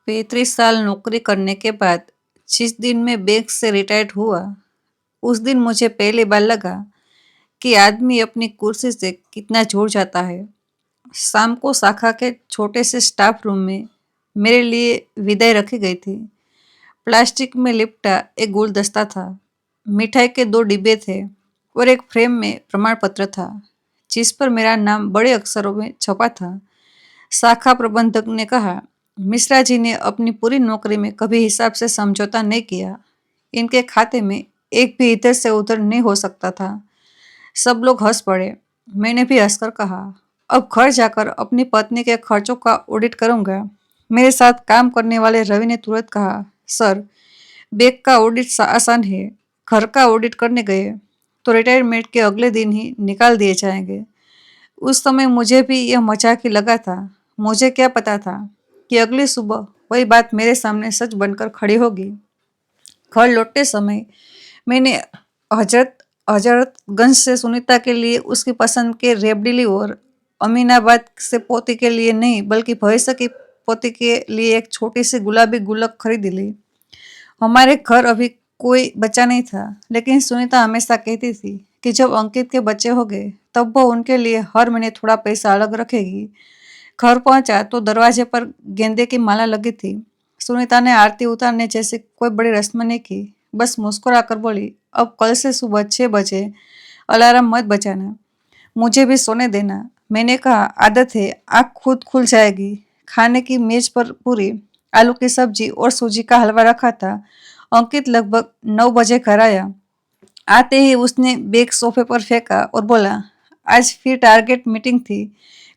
35 साल नौकरी करने के बाद जिस दिन मैं बैंक से रिटायर्ड हुआ, उस दिन मुझे पहली बार लगा कि आदमी अपनी कुर्सी से कितना जुड़ जाता है। शाम को शाखा के छोटे से स्टाफ रूम में मेरे लिए विदाई रखी गई थी। प्लास्टिक में लिपटा एक गुलदस्ता था, मिठाई के 2 डिब्बे थे और एक फ्रेम में प्रमाण पत्र था, जिस पर मेरा नाम बड़े अक्षरों में छपा था। शाखा प्रबंधक ने कहा, मिश्रा जी ने अपनी पूरी नौकरी में कभी हिसाब से समझौता नहीं किया। इनके खाते में एक भी इधर से उधर नहीं हो सकता था। सब लोग हंस पड़े। मैंने भी हंसकर कहा, अब घर जाकर अपनी पत्नी के खर्चों का ऑडिट करूंगा। मेरे साथ काम करने वाले रवि ने तुरंत कहा, सर, बैंक का ऑडिट आसान है। घर का ऑडिट करने गए तो रिटायरमेंट के अगले दिन ही निकाल दिए जाएंगे। उस समय मुझे भी यह मजाक ही लगा था। मुझे क्या पता था कि अगली सुबह वही बात मेरे सामने सच बनकर खड़ी होगी। घर लौटते समय मैंने हजरत हजरतगंज से सुनीता के लिए उसकी पसंद के रेबडिली और अमीनाबाद से पोती के लिए नहीं बल्कि भविष्य की पोती के लिए एक छोटी सी गुलाबी गुल्लक खरीद ली। हमारे घर अभी कोई बच्चा नहीं था, लेकिन सुनीता हमेशा कहती थी कि जब अंकित के बच्चे हो गए तब वो उनके लिए हर महीने थोड़ा पैसा अलग रखेगी। घर पहुंचा तो दरवाजे पर गेंदे की माला लगी थी। सुनीता ने आरती उतारने जैसे कोई बड़ी रस्म नहीं की, बस मुस्कुराकर बोली, अब कल से सुबह 6 बजे अलार्म मत बजाना, मुझे भी सोने देना। मैंने कहा, आदत है, आँख खुद खुल जाएगी। खाने की मेज पर पूरी आलू की सब्जी और सूजी का हलवा रखा था। अंकित लगभग 9 बजे घर आया। आते ही उसने बैग सोफे पर फेंका और बोला, आज फिर टारगेट मीटिंग थी,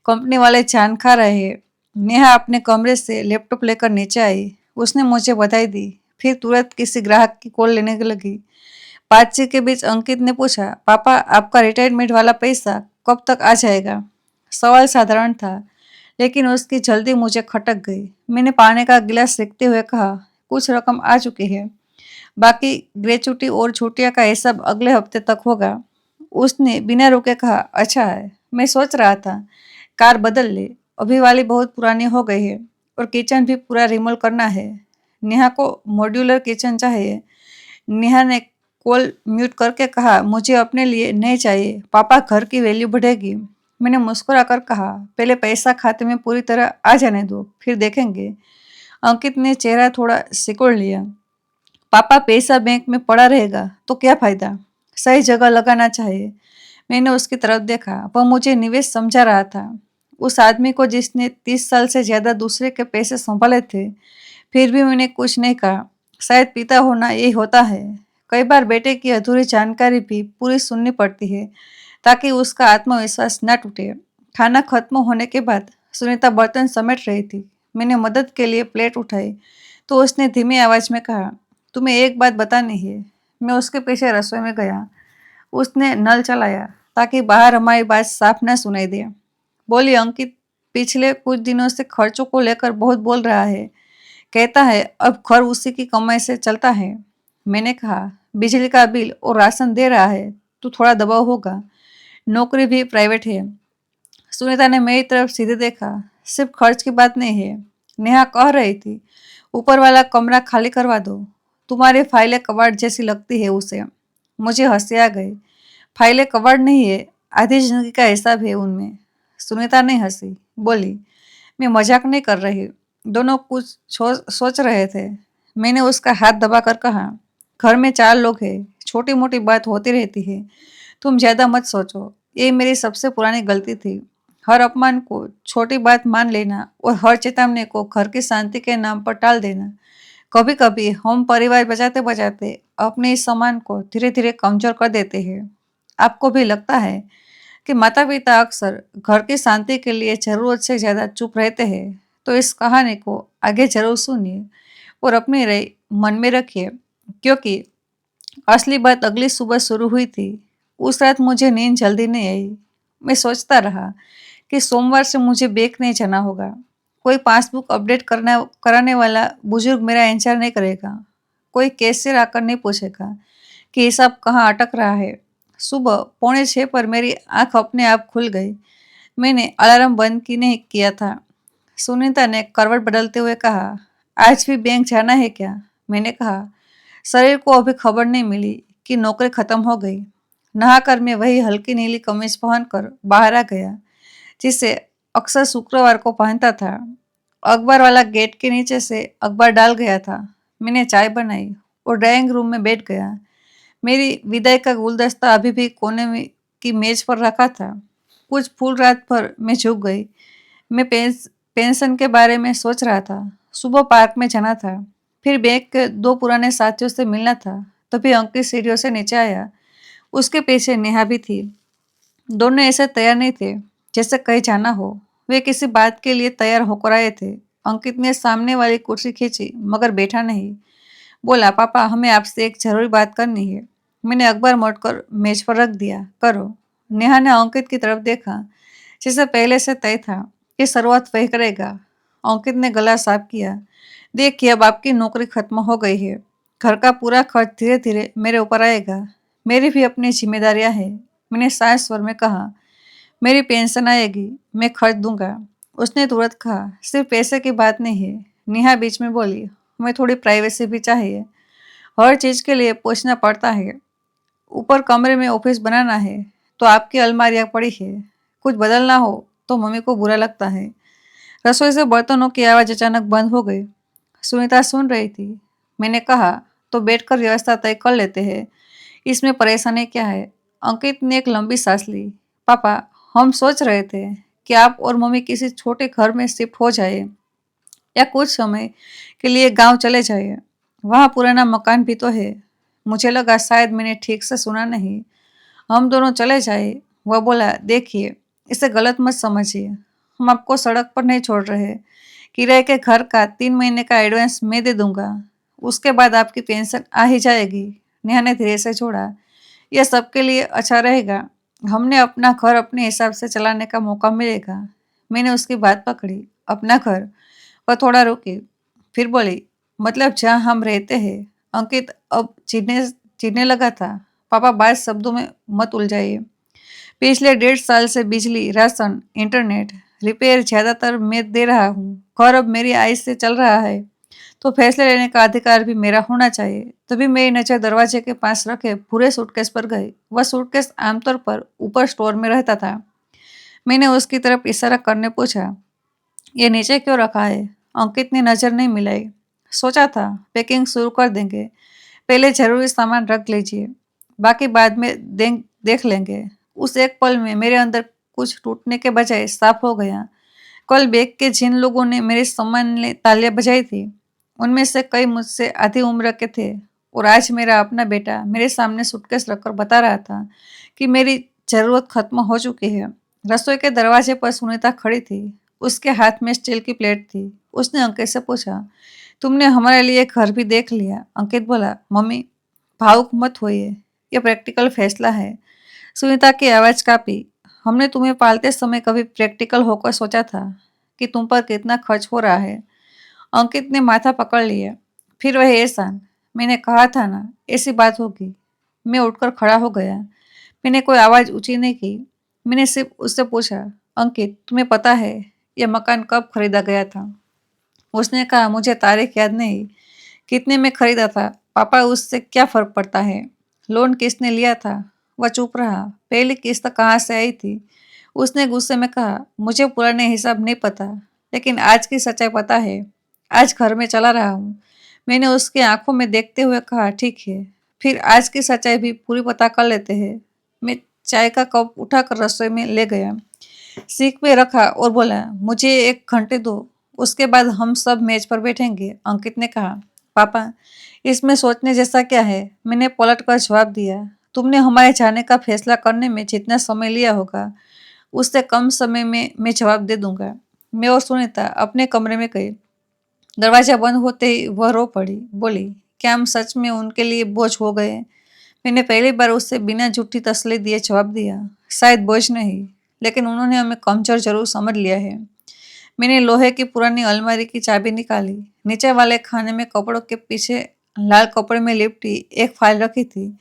कंपनी वाले जान खा रहे हैं। नेहा अपने कमरे से लैपटॉप लेकर नीचे आई। उसने मुझे बधाई दी, फिर तुरंत किसी ग्राहक की कॉल लेने लगी। बातचीत के बीच अंकित ने पूछा, पापा, आपका रिटायरमेंट वाला पैसा कब तक आ जाएगा? सवाल साधारण था, लेकिन उसकी जल्दी मुझे खटक गई। मैंने पानी का गिलास रखते हुए कहा, कुछ रकम आ चुकी है, बाकी ग्रेचुटी और छुट्टियां का हिसाब अगले हफ्ते तक होगा। उसने बिना रुके कहा, अच्छा है, मैं सोच रहा था कार बदल ले, अभी वाली बहुत पुरानी हो गई है और किचन भी पूरा रिमोल करना है। नेहा को मॉड्यूलर किचन चाहिए। नेहा ने कॉल म्यूट करके कहा, मुझे अपने लिए नहीं चाहिए, पापा, घर की वैल्यू बढ़ेगी। मैंने मुस्कुराकर कहा, पहले पैसा खाते में पूरी तरह आ जाने दो, फिर देखेंगे। अंकित ने चेहरा थोड़ा सिकुड़ लिया। पापा, पैसा बैंक में पड़ा रहेगा तो क्या फायदा, सही जगह लगाना चाहिए। मैंने उसकी तरफ देखा, वह मुझे निवेश समझा रहा था। उस आदमी को जिसने 30 साल से ज्यादा दूसरे के पैसे संभाले थे। फिर भी मैंने कुछ नहीं कहा। शायद पिता होना यही होता है, कई बार बेटे की अधूरी जानकारी भी पूरी सुननी पड़ती है ताकि उसका आत्मविश्वास न टूटे। खाना खत्म होने के बाद सुनीता बर्तन समेट रही थी। मैंने मदद के लिए प्लेट उठाई तो उसने धीमी आवाज में कहा, तुम्हें एक बात बतानी है। मैं उसके पीछे रसोई में गया। उसने नल चलाया ताकि बाहर हमारी बात साफ न सुनाई दे। बोली, अंकित पिछले कुछ दिनों से खर्चों को लेकर बहुत बोल रहा है। कहता है अब घर उसी की कमाई से चलता है। मैंने कहा, बिजली का बिल और राशन दे रहा है तो थोड़ा दबाव होगा, नौकरी भी प्राइवेट है। सुनीता ने मेरी तरफ सीधे देखा, सिर्फ खर्च की बात नहीं है। नेहा कह रही थी, ऊपर वाला कमरा खाली करवा दो, तुम्हारी फाइलें कबाड़ जैसी लगती है उसे। मुझे हंसी आ गई। फाइलें कबाड़ नहीं है, आधी जिंदगी का हिसाब है उनमें। सुनीता नहीं हंसी, बोली, मैं मजाक नहीं कर रही। दोनों कुछ सोच रहे थे। मैंने उसका हाथ दबाकर कहा, घर में 4 लोग हैं, छोटी मोटी बात होती रहती है, तुम ज्यादा मत सोचो। ये मेरी सबसे पुरानी गलती थी, हर अपमान को छोटी बात मान लेना और हर चेतावनी को घर की शांति के नाम पर टाल देना। कभी कभी हम परिवार बचाते बचाते अपने इस सम्मान को धीरे धीरे कमजोर कर देते हैं। आपको भी लगता है कि माता पिता अक्सर घर की शांति के लिए जरूरत से ज्यादा चुप रहते हैं, तो इस कहानी को आगे जरूर सुनिए और अपनी राय मन में रखिए, क्योंकि असली बात अगली सुबह शुरू हुई थी। उस रात मुझे नींद जल्दी नहीं आई। मैं सोचता रहा कि सोमवार से मुझे बैंक नहीं जाना होगा। कोई पासबुक अपडेट कराने वाला बुजुर्ग मेरा इंतजार नहीं करेगा। कोई कैशियर आकर नहीं पूछेगा कि हिसाब कहाँ अटक रहा है। सुबह 5:45 पर मेरी आंख अपने आप खुल गई। मैंने अलार्म बंद की नहीं किया था। सुनीता ने करवट बदलते हुए कहा, आज भी बैंक जाना है क्या? मैंने कहा। शरीर को अभी खबर नहीं मिली कि नौकरी खत्म हो गई। नहाकर मैं वही हल्की नीली कमीज पहनकर बाहर आ गया, जिसे अक्सर शुक्रवार को पहनता था। अखबार वाला गेट के नीचे से अखबार डाल गया था। मैंने चाय बनाई और ड्राइंग रूम में बैठ गया। मेरी विदाई का गुलदस्ता अभी भी कोने में की मेज पर रखा था। कुछ फूल रात भर मैं झुक गई। मैं पेंशन के बारे में सोच रहा था। सुबह पार्क में जाना था, फिर बैंक के दो पुराने साथियों से मिलना था। तभी अंकित सीढ़ियों से नीचे आया। उसके पीछे नेहा भी थी। दोनों ऐसे तैयार नहीं थे जैसे कहीं जाना हो। वे किसी बात के लिए तैयार होकर आए थे। अंकित ने सामने वाली कुर्सी खींची मगर बैठा नहीं। बोला, पापा हमें आपसे एक जरूरी बात करनी है। मैंने अखबार मोड़कर मेज पर रख दिया। करो। नेहा ने अंकित की तरफ देखा, जिसे पहले से तय था कि शुरुआत वही करेगा। अंकित ने गला साफ किया। देखिए, अब आपकी नौकरी खत्म हो गई है। घर का पूरा खर्च धीरे धीरे मेरे ऊपर आएगा। मेरी भी अपनी जिम्मेदारियां हैं। मैंने शांत स्वर में कहा। मेरी पेंशन आएगी, मैं खर्च दूंगा। उसने तुरंत कहा, सिर्फ पैसे की बात नहीं है। नेहा बीच में बोली, हमें थोड़ी प्राइवेसी भी चाहिए। हर चीज के लिए पूछना पड़ता है। ऊपर कमरे में ऑफिस बनाना है तो आपकी अलमारियां पड़ी है। कुछ बदलना हो तो मम्मी को बुरा लगता है। रसोई से बर्तनों की आवाज अचानक बंद हो गई। सुनीता सुन रही थी। मैंने कहा, तो बैठकर व्यवस्था तय कर लेते हैं। इसमें परेशानी क्या है? अंकित ने एक लंबी सांस ली। पापा, हम सोच रहे थे कि आप और मम्मी किसी छोटे घर में शिफ्ट हो जाए या कुछ समय के लिए गांव चले जाइए। वहाँ पुराना मकान भी तो है। मुझे लगा शायद मैंने ठीक से सुना नहीं। हम दोनों चले जाए। वह बोला, देखिए, इसे गलत मत समझिए। हम आपको सड़क पर नहीं छोड़ रहे। किराए के घर का 3 महीने का एडवांस मैं दे दूंगा। उसके बाद आपकी पेंशन आ ही जाएगी। नेहा ने धीरे से जोड़ा, यह सबके लिए अच्छा रहेगा। हमने अपना घर अपने हिसाब से चलाने का मौका मिलेगा। मैंने उसकी बात पकड़ी। अपना घर? वह थोड़ा रुकी, फिर बोली, मतलब जहाँ हम रहते हैं। अंकित अब चीखने चीखने लगा था। पापा, बात शब्दों में मत उलझाइए। पिछले 1.5 साल से बिजली, राशन, इंटरनेट, रिपेयर ज्यादातर मैं दे रहा हूँ। घर अब मेरी आय से चल रहा है, तो फैसले लेने का अधिकार भी मेरा होना चाहिए। तभी मेरी नजर दरवाजे के पास रखे पूरे सूटकेस पर गई। वह सूटकेस आमतौर पर ऊपर स्टोर में रहता था। मैंने उसकी तरफ इशारा करने पूछा, ये नीचे क्यों रखा है? अंकित ने नजर नहीं मिलाई। सोचा था पैकिंग शुरू कर देंगे। पहले जरूरी सामान रख लीजिए, बाकी बाद में देख लेंगे। उस एक पल में मेरे अंदर कुछ टूटने के बजाय साफ हो गया। कल बैग के जिन लोगों ने मेरे सम्मान में तालियां बजाई थी, उनमें से कई मुझसे आधी उम्र के थे। और आज मेरा अपना बेटा मेरे सामने सूटकेस रखकर बता रहा था कि मेरी जरूरत खत्म हो चुकी है। रसोई के दरवाजे पर सुनीता खड़ी थी। उसके हाथ में स्टील की प्लेट थी। उसने अंकित से पूछा, तुमने हमारे लिए घर भी देख लिया? अंकित बोला, मम्मी भावुक मत होइए, यह प्रैक्टिकल फैसला है। सुनीता की आवाज कांपी। हमने तुम्हें पालते समय कभी प्रैक्टिकल होकर सोचा था कि तुम पर कितना खर्च हो रहा है? अंकित ने माथा पकड़ लिया। फिर वह एहसान, मैंने कहा था ना ऐसी बात होगी। मैं उठकर खड़ा हो गया। मैंने कोई आवाज ऊंची नहीं की। मैंने सिर्फ उससे पूछा, अंकित तुम्हें पता है यह मकान कब खरीदा गया था? उसने कहा, मुझे तारीख याद नहीं। कितने में खरीदा था पापा, उससे क्या फर्क पड़ता है? लोन किसने लिया था? वह चुप रहा। पहली किस्त कहाँ से आई थी? उसने गुस्से में कहा, मुझे पुराने हिसाब नहीं पता, लेकिन आज की सच्चाई पता है। आज घर में चला रहा हूँ। मैंने उसकी आंखों में देखते हुए कहा, ठीक है, फिर आज की सच्चाई भी पूरी पता कर लेते हैं। मैं चाय का कप उठाकर रसोई में ले गया, सीख पे रखा और बोला, मुझे 1 घंटे दो, उसके बाद हम सब मेज पर बैठेंगे। अंकित ने कहा, पापा इसमें सोचने जैसा क्या है? मैंने पलट कर जवाब दिया, तुमने हमारे जाने का फैसला करने में जितना समय लिया होगा, उससे कम समय में मैं जवाब दे दूंगा। मैं और सुनीता अपने कमरे में गई। दरवाजा बंद होते ही वह रो पड़ी। बोली, क्या हम सच में उनके लिए बोझ हो गए? मैंने पहली बार उससे बिना झूठी तसल्ली दिए जवाब दिया, शायद बोझ नहीं, लेकिन उन्होंने हमें कमजोर जरूर समझ लिया है। मैंने लोहे की पुरानी अलमारी की चाबी निकाली। नीचे वाले खाने में कपड़ों के पीछे लाल कपड़े में लिपटी एक फाइल रखी थी।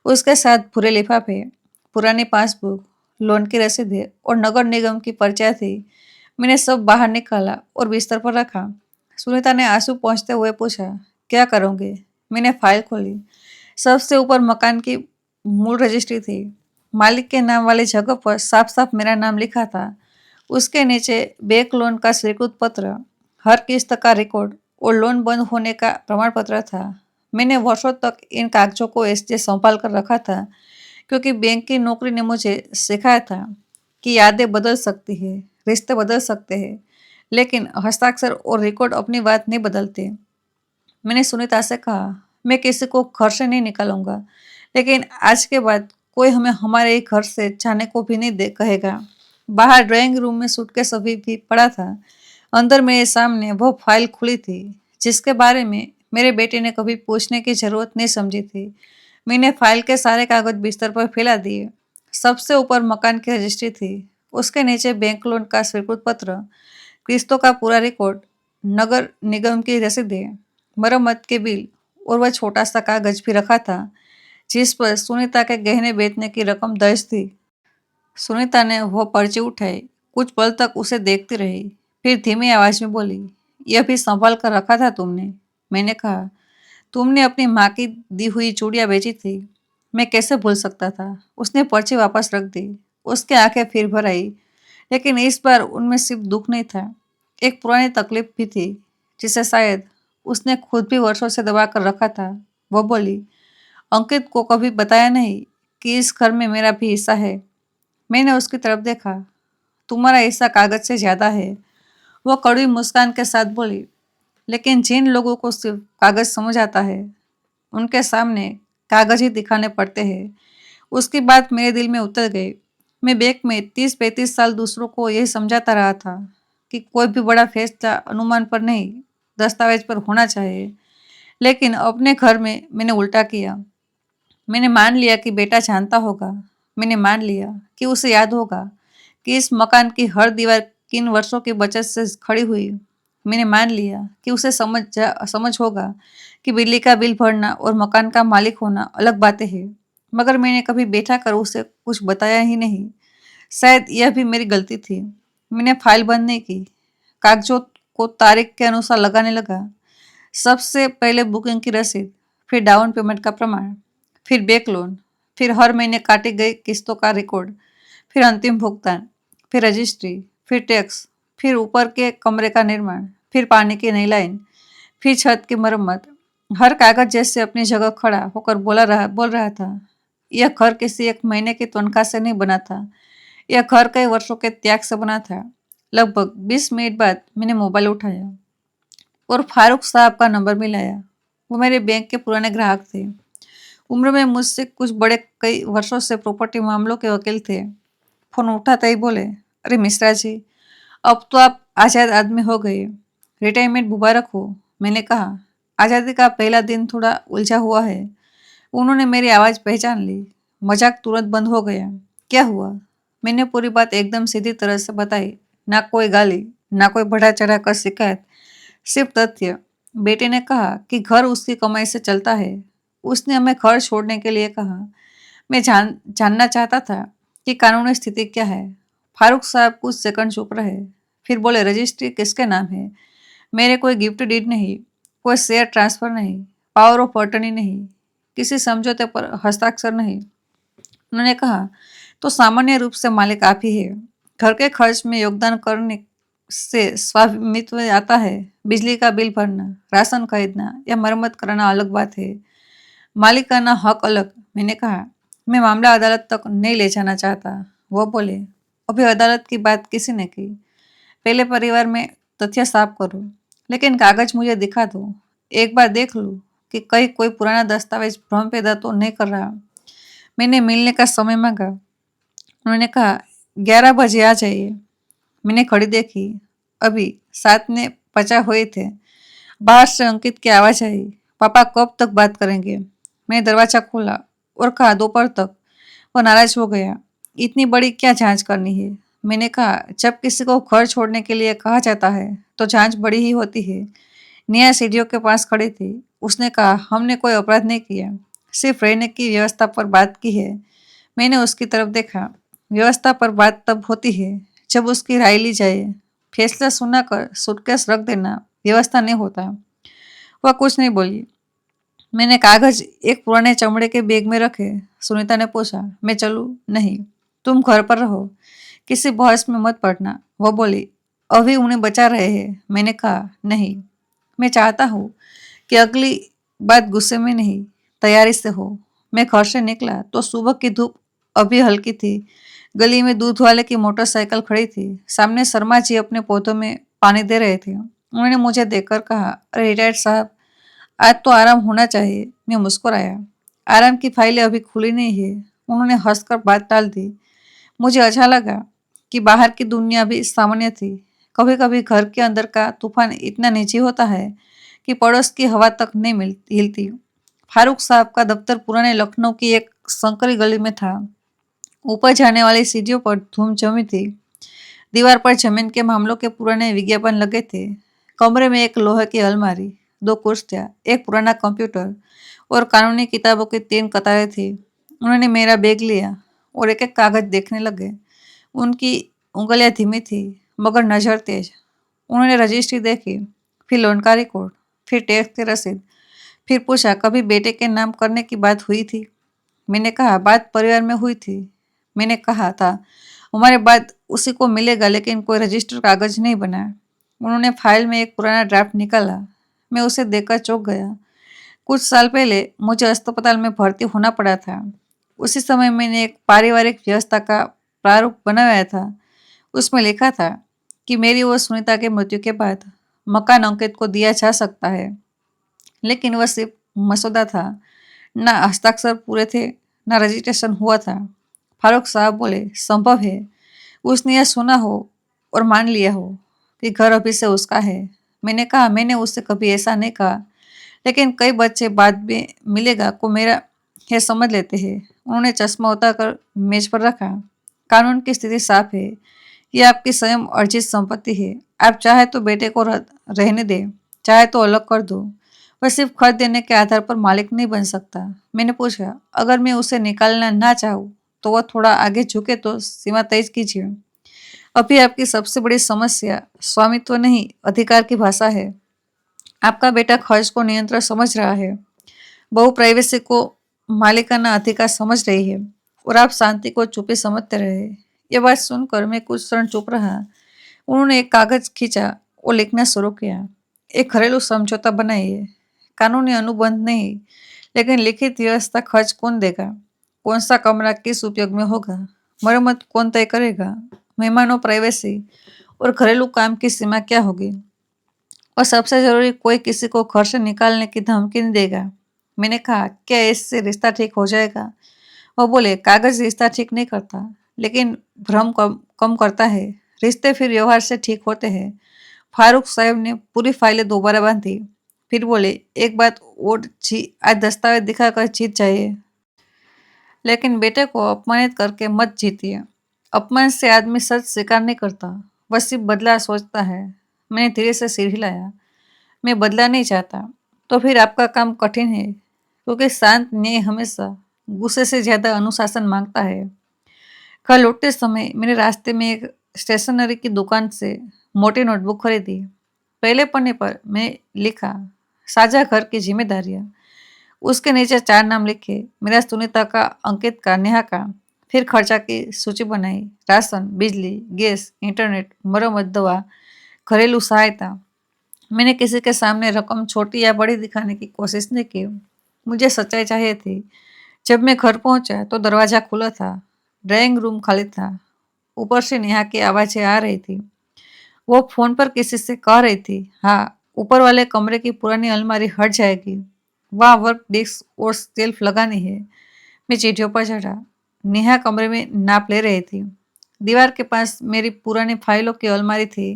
उसके साथ भूरे लिफाफे, पुरानी पासबुक, लोन की रसीदें और नगर निगम की पर्चियां थी। मैंने सब बाहर निकाला और बिस्तर पर रखा। सुनीता ने आंसू पोंछते हुए पूछा, क्या करोगे? मैंने फाइल खोली। सबसे ऊपर मकान की मूल रजिस्ट्री थी। मालिक के नाम वाली जगह पर साफ साफ मेरा नाम लिखा था। उसके नीचे बैंक लोन का स्वीकृत पत्र, हर किस्त का रिकॉर्ड और लोन बंद होने का प्रमाण पत्र था। मैंने वर्षों तक इन कागजों को ऐसे संभाल कर रखा था क्योंकि बैंक की नौकरी ने मुझे सिखाया था कि यादें बदल सकती है, रिश्ते बदल सकते हैं, लेकिन हस्ताक्षर और रिकॉर्ड अपनी बात नहीं बदलते। मैंने सुनीता से कहा, मैं किसी को घर से नहीं निकालूंगा, लेकिन आज के बाद कोई हमें हमारे ही घर से जाने को भी नहीं दे कहेगा। बाहर ड्राइंग रूम में सूटकेस अभी भी पड़ा था। अंदर मेरे सामने वो फाइल खुली थी जिसके बारे में मेरे बेटे ने कभी पूछने की जरूरत नहीं समझी थी। मैंने फाइल के सारे कागज बिस्तर पर फैला दिए। सबसे ऊपर मकान की रजिस्ट्री थी। उसके नीचे बैंक लोन का स्वीकृत पत्र, किस्तों का पूरा रिकॉर्ड, नगर निगम की रसीदें, मरम्मत के बिल और वह छोटा सा कागज भी रखा था जिस पर सुनीता के गहने बेचने की रकम दर्ज थी। सुनीता ने वो पर्ची उठाई, कुछ पल तक उसे देखती रही, फिर धीमी आवाज में बोली, यह भी संभाल कर रखा था तुमने? मैंने कहा, तुमने अपनी माँ की दी हुई चूड़ियाँ बेची थी। मैं कैसे भूल सकता था? उसने पर्ची वापस रख दी। उसकी आंखें फिर भर आई, लेकिन इस बार उनमें सिर्फ दुख नहीं था, एक पुरानी तकलीफ भी थी जिसे शायद उसने खुद भी वर्षों से दबा कर रखा था। वो बोली, अंकित को कभी बताया नहीं कि इस घर में मेरा भी हिस्सा है? मैंने उसकी तरफ देखा। तुम्हारा हिस्सा कागज से ज्यादा है, वो कड़वी मुस्कान के साथ बोली, लेकिन जिन लोगों को सिर्फ कागज समझ आता है उनके सामने कागज ही दिखाने पड़ते हैं। उसकी बात मेरे दिल में उतर गई। मैं बैंक में 30-35 साल दूसरों को यही समझाता रहा था कि कोई भी बड़ा फैसला अनुमान पर नहीं, दस्तावेज पर होना चाहिए, लेकिन अपने घर में मैंने उल्टा किया। मैंने मान लिया कि बेटा जानता होगा। मैंने मान लिया कि उसे याद होगा कि इस मकान की हर दीवार किन वर्षों की बचत से खड़ी हुई। मैंने मान लिया कि उसे समझ होगा कि बिजली का बिल भरना और मकान का मालिक होना अलग बातें हैं। मगर मैंने कभी बैठा कर उसे कुछ बताया ही नहीं। शायद यह भी मेरी गलती थी। मैंने फाइल बंद नहीं की, कागजों को तारीख के अनुसार लगाने लगा। सबसे पहले बुकिंग की रसीद, फिर डाउन पेमेंट का प्रमाण, फिर बैंक लोन, फिर हर महीने काटी गई किस्तों का रिकॉर्ड, फिर अंतिम भुगतान, फिर रजिस्ट्री, फिर टैक्स, फिर ऊपर के कमरे का निर्माण, फिर पानी की नई लाइन, फिर छत की मरम्मत। हर कागज जैसे अपनी जगह खड़ा होकर बोल रहा था, यह घर किसी एक महीने की तनख्वाह से नहीं बना था, यह घर कई वर्षों के त्याग से बना था। लगभग 20 मिनट बाद मैंने मोबाइल उठाया और फारूक साहब का नंबर मिलाया। वो मेरे बैंक के पुराने ग्राहक थे, उम्र में मुझसे कुछ बड़े, कई वर्षों से प्रॉपर्टी मामलों के वकील थे। फोन उठाते ही बोले, अरे मिश्रा जी, अब तो आप आजाद आदमी हो गए, रिटायरमेंट मुबारक हो। मैंने कहा, आज़ादी का पहला दिन थोड़ा उलझा हुआ है। उन्होंने मेरी आवाज़ पहचान ली। मजाक तुरंत बंद हो गया। क्या हुआ? मैंने पूरी बात एकदम सीधी तरह से बताई, ना कोई गाली, ना कोई बढ़ा चढ़ा कर शिकायत, सिर्फ तथ्य। बेटे ने कहा कि घर उसकी कमाई से चलता है। उसने हमें घर छोड़ने के लिए कहा। मैं जानना चाहता था कि कानूनी स्थिति क्या है। फारूक साहब कुछ सेकंड चुप रहे, फिर बोले, रजिस्ट्री किसके नाम है? मेरे कोई गिफ्ट डीड नहीं, कोई शेयर ट्रांसफर नहीं, पावर ऑफ अटर्नी नहीं, किसी समझौते पर हस्ताक्षर नहीं। उन्होंने कहा, तो सामान्य रूप से मालिक आप ही है। घर के खर्च में योगदान करने से स्वामित्व आता है। बिजली का बिल भरना, राशन खरीदना या मरम्मत कराना अलग बात है, मालिकाना हक अलग। मैंने कहा, मैं मामला अदालत तक नहीं ले जाना चाहता। वो बोले, अभी अदालत की बात किसी ने की, पहले परिवार में तथ्य साफ करो, लेकिन कागज मुझे दिखा दो, एक बार देख लूँ कि कहीं कोई पुराना दस्तावेज भ्रम पैदा तो नहीं कर रहा। मैंने मिलने का समय मांगा। उन्होंने कहा, 11 बजे आ जाइए। मैंने घड़ी देखी, अभी 7:50 हुए थे। बाहर से अंकित की आवाज़ आई, पापा कब तक बात करेंगे? मैंने दरवाजा खोला और कहा, दोपहर तक। वो नाराज हो गया, इतनी बड़ी क्या जांच करनी है? मैंने कहा, जब किसी को घर छोड़ने के लिए कहा जाता है तो जांच बड़ी ही होती है। निया सीढ़ियों के पास खड़ी थी। उसने कहा, हमने कोई अपराध नहीं किया, सिर्फ रहने की व्यवस्था पर बात की है। मैंने उसकी तरफ देखा। व्यवस्था पर बात तब होती है जब उसकी राय ली जाए। फैसला सुनाकर सूटकेस रख देना व्यवस्था नहीं होता। वह कुछ नहीं बोली। मैंने कागज एक पुराने चमड़े के बैग में रखे। सुनीता ने पूछा, मैं चलूं? नहीं, तुम घर पर रहो, किसी बहस में मत पड़ना। वो बोली, अभी उन्हें बचा रहे हैं। मैंने कहा, नहीं, मैं चाहता हूँ कि अगली बात गुस्से में नहीं, तैयारी से हो। मैं घर से निकला तो सुबह की धूप अभी हल्की थी। गली में दूध वाले की मोटरसाइकिल खड़ी थी। सामने शर्मा जी अपने पौधों में पानी दे रहे थे। उन्होंने मुझे देखकर कहा, अरे रिटायर्ड साहब, आज तो आराम होना चाहिए। मैं मुस्कुराया। आराम की फाइलें अभी खुली नहीं है। उन्होंने हंसकर बात टाल दी। मुझे अच्छा लगा कि बाहर की दुनिया भी सामान्य थी। कभी कभी घर के अंदर का तूफान इतना निजी होता है कि पड़ोस की हवा तक नहीं हिलती। फारूक साहब का दफ्तर पुराने लखनऊ की एक संकरी गली में था। ऊपर जाने वाली सीढ़ियों पर धूम जमी थी। दीवार पर जमीन के मामलों के पुराने विज्ञापन लगे थे। कमरे में एक लोहे की अलमारी, दो कुर्सियां, एक पुराना कंप्यूटर और कानूनी किताबों की 3 कतारें थी। उन्होंने मेरा बैग लिया और एक एक कागज देखने लगे। उनकी उंगलियां धीमी थी मगर नजर तेज। उन्होंने रजिस्ट्री देखी, फिर लोन का रिकॉर्ड, फिर टैक्स की रसीद, फिर पूछा, कभी बेटे के नाम करने की बात हुई थी? मैंने कहा, बात परिवार में हुई थी। मैंने कहा था, हमारे बाद उसी को मिलेगा, लेकिन कोई रजिस्टर कागज नहीं बना। उन्होंने फाइल में एक पुराना ड्राफ्ट निकाला। मैं उसे देखकर चौंक गया। कुछ साल पहले मुझे अस्पताल में भर्ती होना पड़ा था। उसी समय मैंने एक पारिवारिक व्यवस्था का प्रारूप बनाया था। उसमें लिखा था कि मेरी और सुनीता के मृत्यु के बाद मकान अंकित को दिया जा सकता है, लेकिन वह सिर्फ मसौदा था। ना हस्ताक्षर पूरे थे, ना रजिस्ट्रेशन हुआ था। फारूक साहब बोले, संभव है उसने यह सुना हो और मान लिया हो कि घर अभी से उसका है। मैंने कहा, मैंने उससे कभी ऐसा नहीं कहा, लेकिन कई बच्चे बाद में मिलेगा को मेरा है समझ लेते हैं। उन्होंने चश्मा उतारकर मेज पर रखा। कानून की स्थिति साफ है। यह आपकी स्वयं अर्जित संपत्ति है। आप चाहे तो बेटे को रहने दें, चाहे तो अलग कर दो। वह सिर्फ खर्च देने के आधार पर मालिक नहीं बन सकता। मैंने पूछा, अगर मैं उसे निकालना ना चाहूँ तो वह थोड़ा आगे झुके तो सीमा तय कीजिए। अभी आपकी सबसे बड़ी समस्या स्वामित्व नहीं, अधिकार की भाषा है। आपका बेटा खर्च को नियंत्रण समझ रहा है, बहू प्राइवेसी को मालिकाना अधिकार समझ रही है, और आप शांति को चुप्पी समझते रहे। ये बात सुनकर मैं कुछ क्षण चुप रहा। उन्होंने एक कागज खींचा और लिखना शुरू किया। एक घरेलू समझौता बनाइए। कानूनी अनुबंध नहीं, लेकिन लिखित व्यवस्था। खर्च कौन देगा? कौन सा कमरा किस उपयोग में होगा? मरम्मत कौन तय करेगा? मेहमानों, प्राइवेसी और घरेलू काम की सीमा क्या होगी? और सबसे जरूरी, कोई किसी को घर से निकालने की धमकी नहीं देगा। मैंने कहा, क्या इससे रिश्ता ठीक हो जाएगा? वो बोले, कागज रिश्ता ठीक नहीं करता, लेकिन भ्रम कम करता है। रिश्ते फिर व्यवहार से ठीक होते हैं। फारूक साहब ने पूरी फाइलें दोबारा बांधी। फिर बोले, एक बात और जी, आज दस्तावेज दिखाकर जीत जाइए, लेकिन बेटे को अपमानित करके मत जीतिए। अपमान से आदमी सच स्वीकार नहीं करता, वह सिर्फ बदला सोचता है। मैंने धीरे से सिर हिलाया। मैं बदला नहीं चाहता। तो फिर आपका काम कठिन है, क्योंकि शांत न्याय हमेशा गुस्से से ज्यादा अनुशासन मांगता है। कल लौटते समय मेरे रास्ते में एक स्टेशनरी की दुकान से मोटी नोटबुक खरीदी। पहले पन्ने पर मैं लिखा, साझा घर की जिम्मेदारियां। उसके नीचे 4 नाम लिखे, मेरा, सुनीता का, अंकित का, नेहा का। फिर खर्चा की सूची बनाई। राशन, बिजली, गैस, इंटरनेट, मरम्मत, दवा, घरेलू सहायता। मैंने किसी के सामने रकम छोटी या बड़ी दिखाने की कोशिश नहीं की। मुझे सच्चाई चाहिए थी। जब मैं घर पहुंचा तो दरवाजा खुला था। ड्राइंग रूम खाली था। ऊपर से नेहा की आवाजें आ रही थी। वो फोन पर किसी से कह रही थी, हाँ, ऊपर वाले कमरे की पुरानी अलमारी हट जाएगी। वहाँ वर्क डेस्क और शेल्फ लगानी है। मैं चिट्ठियों पर चढ़ा। नेहा कमरे में नाप ले रही थी। दीवार के पास मेरी पुरानी फाइलों की अलमारी थी।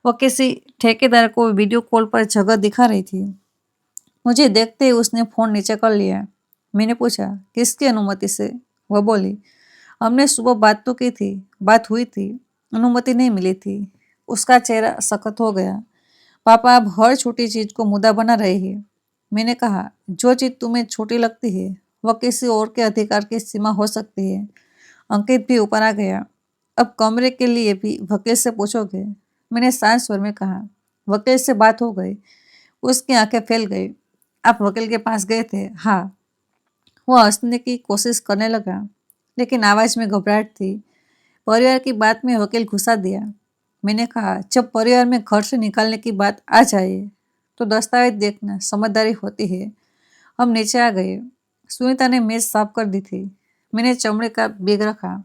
वो किसी ठेकेदार को वीडियो कॉल पर जगह दिखा रही थी। मुझे देखते ही उसने फोन नीचे कर लिया। मैंने पूछा, किसकी अनुमति से? वह बोली, हमने सुबह बात तो की थी, बात हुई थी, अनुमति नहीं मिली थी। उसका चेहरा सख्त हो गया। पापा, आप हर छोटी चीज को मुद्दा बना रहे हैं। मैंने कहा, जो चीज तुम्हें छोटी लगती है वह किसी और के अधिकार की सीमा हो सकती है। अंकित भी ऊपर आ गया। अब कमरे के लिए भी वकील से पूछोगे? मैंने शांत स्वर में कहा। वकील से बात हो गई। उसकी आंखें फैल गई। आप वकील के पास गए थे? हाँ। वो हंसने की कोशिश करने लगा, लेकिन आवाज में घबराहट थी। परिवार की बात में वकील घुसा दिया। मैंने कहा, जब परिवार में घर से निकालने की बात आ जाए तो दस्तावेज देखना समझदारी होती है। हम नीचे आ गए। सुनीता ने मेज साफ कर दी थी। मैंने चमड़े का बैग रखा,